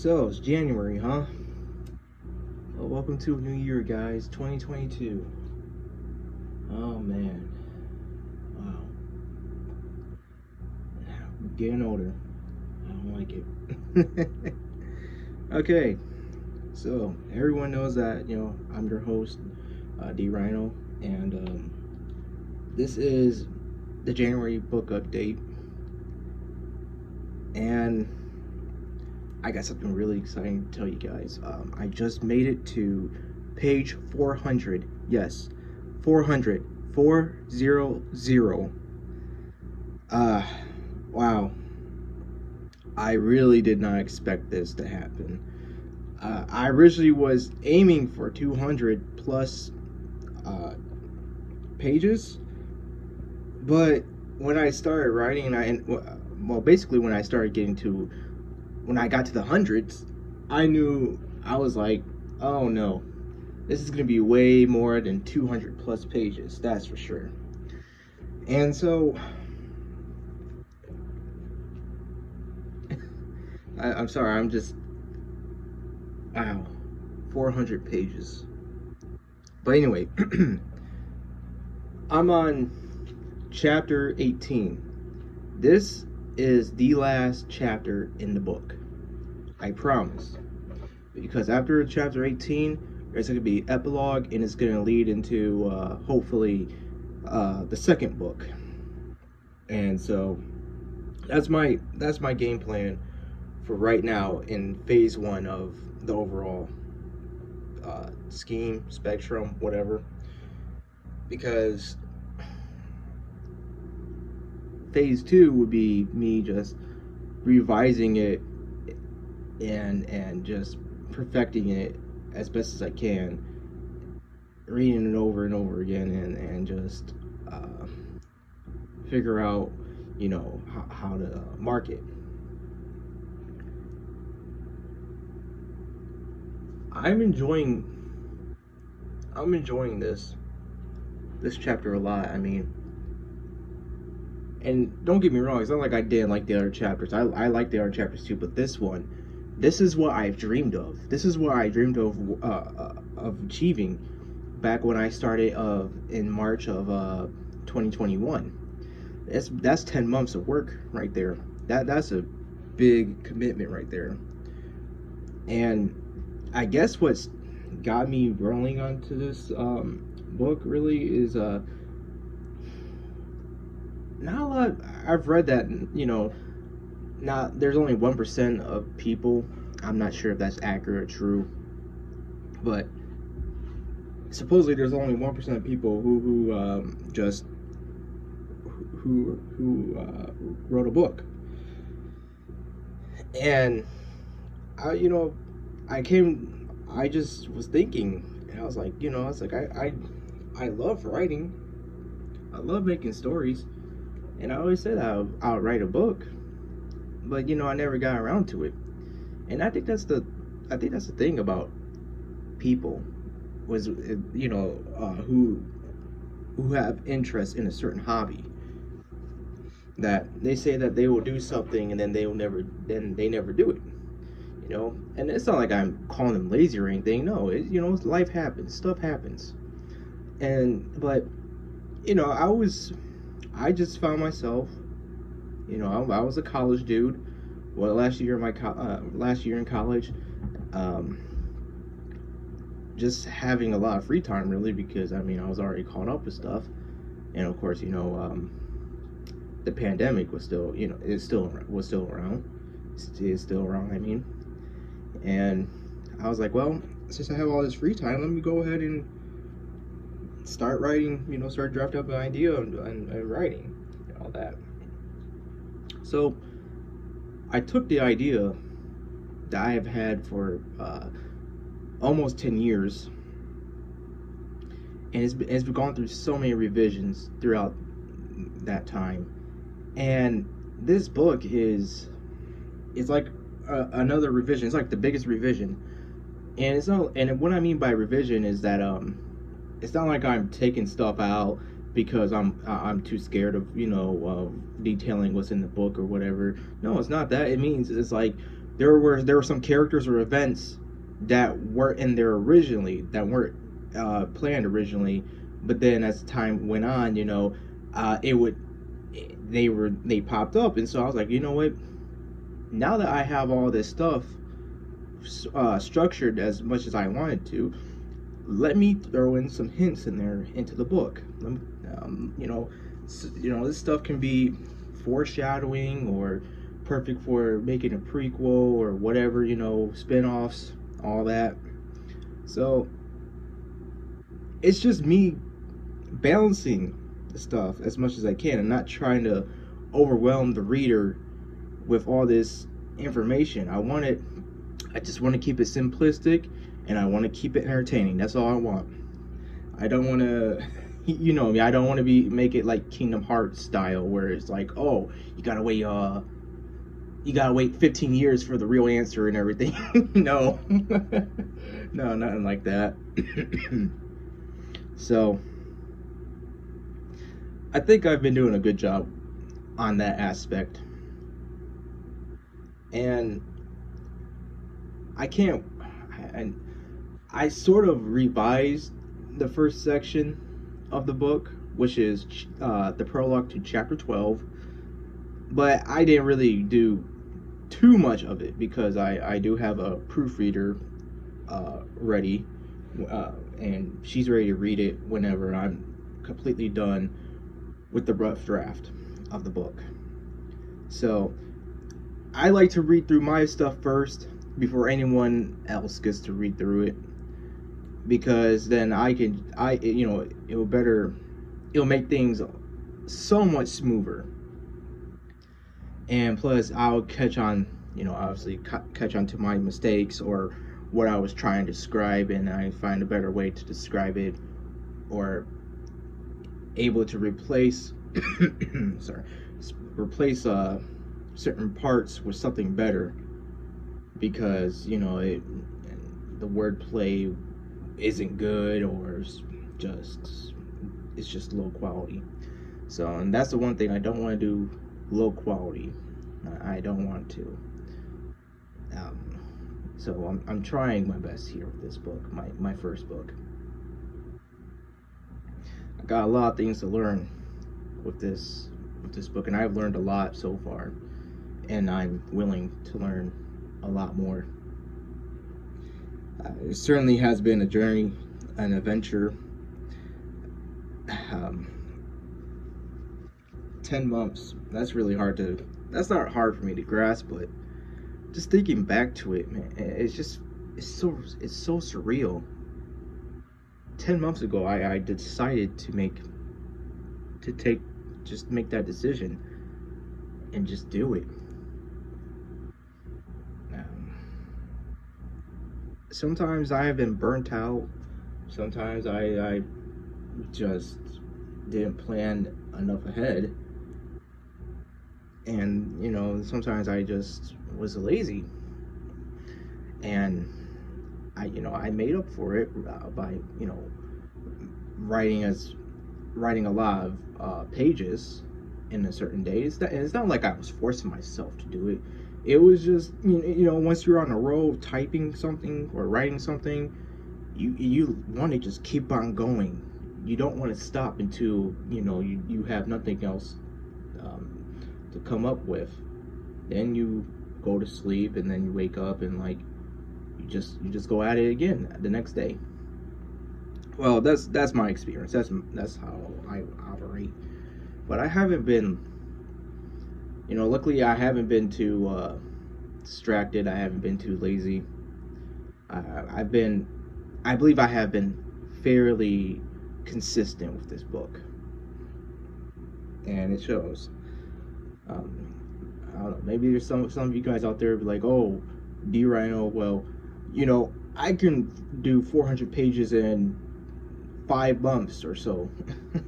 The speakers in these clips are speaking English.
So, it's January, huh? Well, welcome to a new year, guys. 2022. Oh, man. Wow. I'm getting older. I don't like it. Okay. So, everyone knows that, I'm your host, D Rhino, and this is the January book update. And I got something really exciting to tell you guys. I just made it to page 400. Yes, 400. 400. Wow. I really did not expect this to happen. I originally was aiming for 200 plus pages, but when I started writing, basically when I started when I got to the hundreds, I knew I was like, oh no, this is gonna be way more than 200 plus pages, that's for sure. And so, I'm sorry, I'm just, wow, 400 pages. But anyway, I'm on chapter 18. This is the last chapter in the book. I promise. Because after chapter 18, there's going to be epilogue, and it's going to lead into hopefully the second book. And so that's my game plan for right now in phase 1 of the overall scheme, spectrum, whatever. Because phase 2 would be me just revising it and just perfecting it as best as I can, reading it over and over again, and just figure out, how to market. I'm enjoying this chapter a lot. I mean, and don't get me wrong, it's not like I didn't like the other chapters. I like the other chapters too, but this is what I've dreamed of. This is what I dreamed of achieving back when I started in March of 2021. That's 10 months of work right there. That's a big commitment right there. And I guess what's got me rolling onto this book really is not a lot. I've read that not there's only 1% of people. I'm not sure if that's accurate or true, but supposedly there's only 1% of people who wrote a book. And I just was thinking, and I was like, I love writing. I love making stories, and I always said I'll write a book, but I never got around to it. And I think that's the thing about people was who have interest in a certain hobby, that they say that they will do something and then they never do it. And it's not like I'm calling them lazy or anything. No, life happens, stuff happens, but I just found myself, I was a college dude. Well, last year in college, just having a lot of free time really, because I was already caught up with stuff, and of course, the pandemic was still, is still around, is still around. And I was like, well, since I have all this free time, let me go ahead and start writing, start drafting up an idea and writing and all that. So I took the idea that I have had for almost 10 years, and it's been gone through so many revisions throughout that time. And this book it's like another revision. It's like the biggest revision, and it's not. And what I mean by revision is that it's not like I'm taking stuff out because I'm too scared of detailing what's in the book or whatever. No, it's not that. It means it's like there were some characters or events that weren't in there originally, that weren't planned originally, but then as time went on, it would they popped up, and so I was like, you know what? Now that I have all this stuff structured as much as I wanted to, let me throw in some hints in there into the book. This stuff can be foreshadowing or perfect for making a prequel or whatever, spin-offs, all that. So it's just me balancing the stuff as much as I can and not trying to overwhelm the reader with all this information. I just want to keep it simplistic, and I want to keep it entertaining. That's all I want. I don't want to, you know me, I don't want to make it like Kingdom Hearts style, where it's like, oh, you gotta wait 15 years for the real answer and everything. No, no, nothing like that. So I think I've been doing a good job on that aspect, and I sort of revised the first section of the book, which is the prologue to chapter 12, but I didn't really do too much of it because I do have a proofreader ready, and she's ready to read it whenever I'm completely done with the rough draft of the book. So I like to read through my stuff first before anyone else gets to read through it, because then it'll make things so much smoother, and plus I'll catch on, obviously catch on to my mistakes or what I was trying to describe, and I find a better way to describe it, or able to replace certain parts with something better, because the wordplay isn't good, or it's just low quality. So, and that's the one thing I don't want to do, low quality. I don't want to. So I'm trying my best here with this book, my first book. I got a lot of things to learn with this book, and I've learned a lot so far, and I'm willing to learn a lot more. It certainly has been a journey, an adventure. 10 months, that's not hard for me to grasp, but just thinking back to it, man, it's so surreal. 10 months ago, I decided to make that decision and just do it. Sometimes I have been burnt out. Sometimes I just didn't plan enough ahead. And, sometimes I just was lazy. And I made up for it by, writing a lot of pages in a certain day. It's not like I was forcing myself to do it. It was just, once you're on a roll typing something or writing something, you want to just keep on going. You don't want to stop until, you have nothing else to come up with. Then you go to sleep, and then you wake up, and you just go at it again the next day. Well, that's my experience. That's how I operate. But I haven't been, luckily I haven't been too distracted. I haven't been too lazy. I believe I have been fairly consistent with this book, and it shows. I don't know, maybe there's some of you guys out there be like, oh, D Rhino, well, I can do 400 pages in 5 months or so.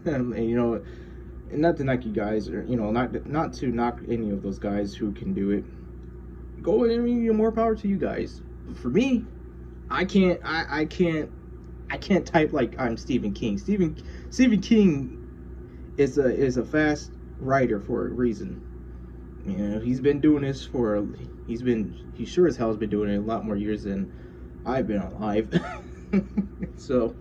And, and not to knock you guys, or not to knock any of those guys who can do it. Go, more power to you guys. For me, I can't type like I'm Stephen King. Stephen King is a fast writer for a reason. You know, he's been doing this for, he sure as hell has been doing it a lot more years than I've been alive. So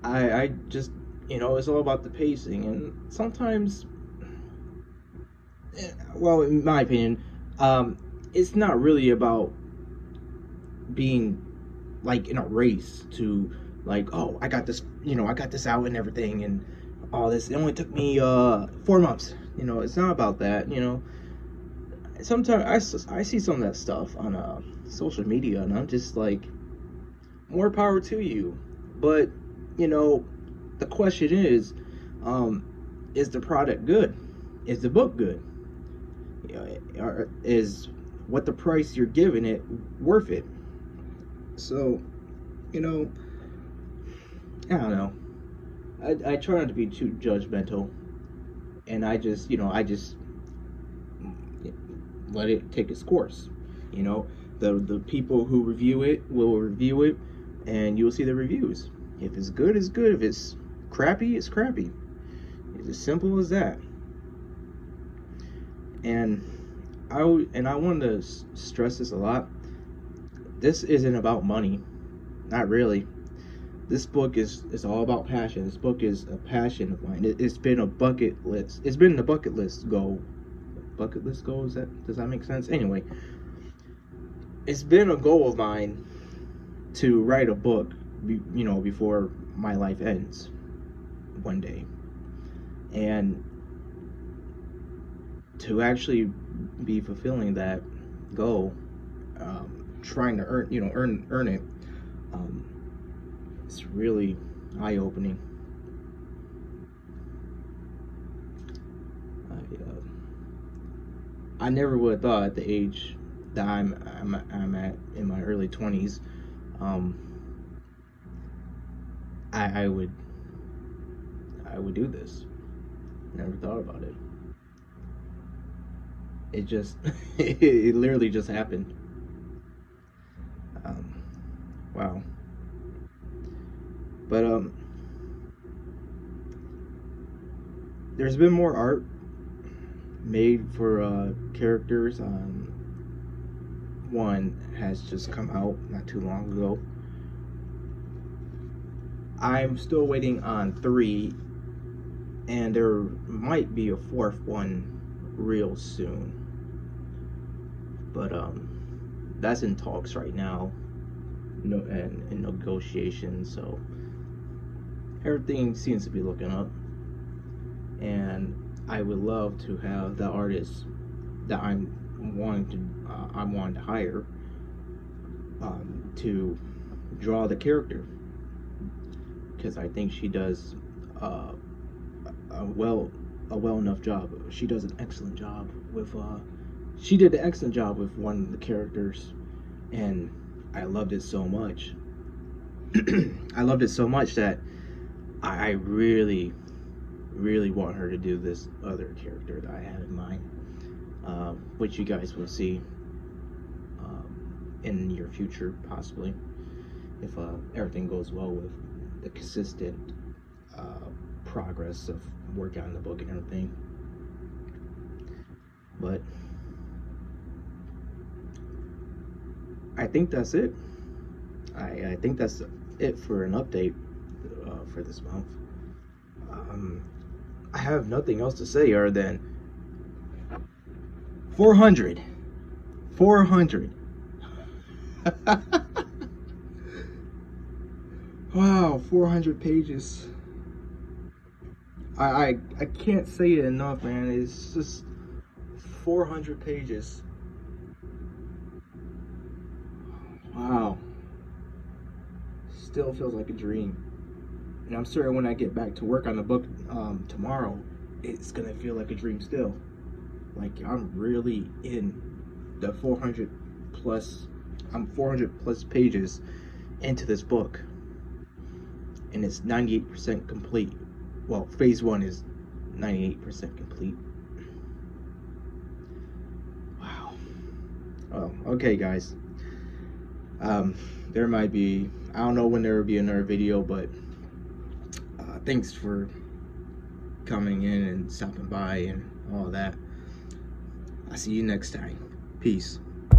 I just, you know, it's all about the pacing, and sometimes, well, in my opinion, it's not really about being like in a race to, like, oh, I got this, you know, I got this out and everything, and all this. It only took me 4 months. You know, it's not about that. You know, sometimes I see some of that stuff on social media, and I'm just like, more power to you. But you know, the question is the product good? Is the book good? You know, is what the price you're giving it worth it? So, you know, I don't know. I try not to be too judgmental, and I just let it take its course. You know, the people who review it will review it, and you'll see the reviews. If it's good, it's good. If it's crappy, it's crappy. It's as simple as that. And I wanted to stress this a lot. This isn't about money, not really. This book is all about passion. This book is a passion of mine. It's been a bucket list. It's been a bucket list goal. Bucket list goal, does that make sense? Anyway, it's been a goal of mine to write a book, you know, before my life ends one day, and to actually be fulfilling that goal, trying to earn it. It's really eye-opening. I never would have thought at the age that I'm at in my early 20s, I would do this. Never thought about it. It just it literally just happened. Wow. But there's been more art made for characters. One has just come out not too long ago. I'm still waiting on 3, and there might be a 4th one real soon. But that's in talks right now, and in negotiations. So everything seems to be looking up, and I would love to have the artist that I'm wanting to hire to draw the character, because I think she does a well enough job. She does an excellent job with she did an excellent job with one of the characters, and I loved it so much. I loved it so much that I really want her to do this other character that I have in mind, which you guys will see in the near future, possibly, if everything goes well with the consistent progress of working on the book and everything. But I think that's it. I think that's it for an update for this month. I have nothing else to say other than 400. Wow, 400 pages. I can't say it enough, man. It's just 400 pages. Wow. Still feels like a dream. And I'm certain when I get back to work on the book tomorrow, it's gonna feel like a dream still. Like I'm really in the 400 plus pages into this book, and it's 98% complete. Well, phase 1 is 98% complete. Wow. Oh, okay, guys. There might be, I don't know when there will be another video, but thanks for coming in and stopping by and all that. I'll see you next time. Peace.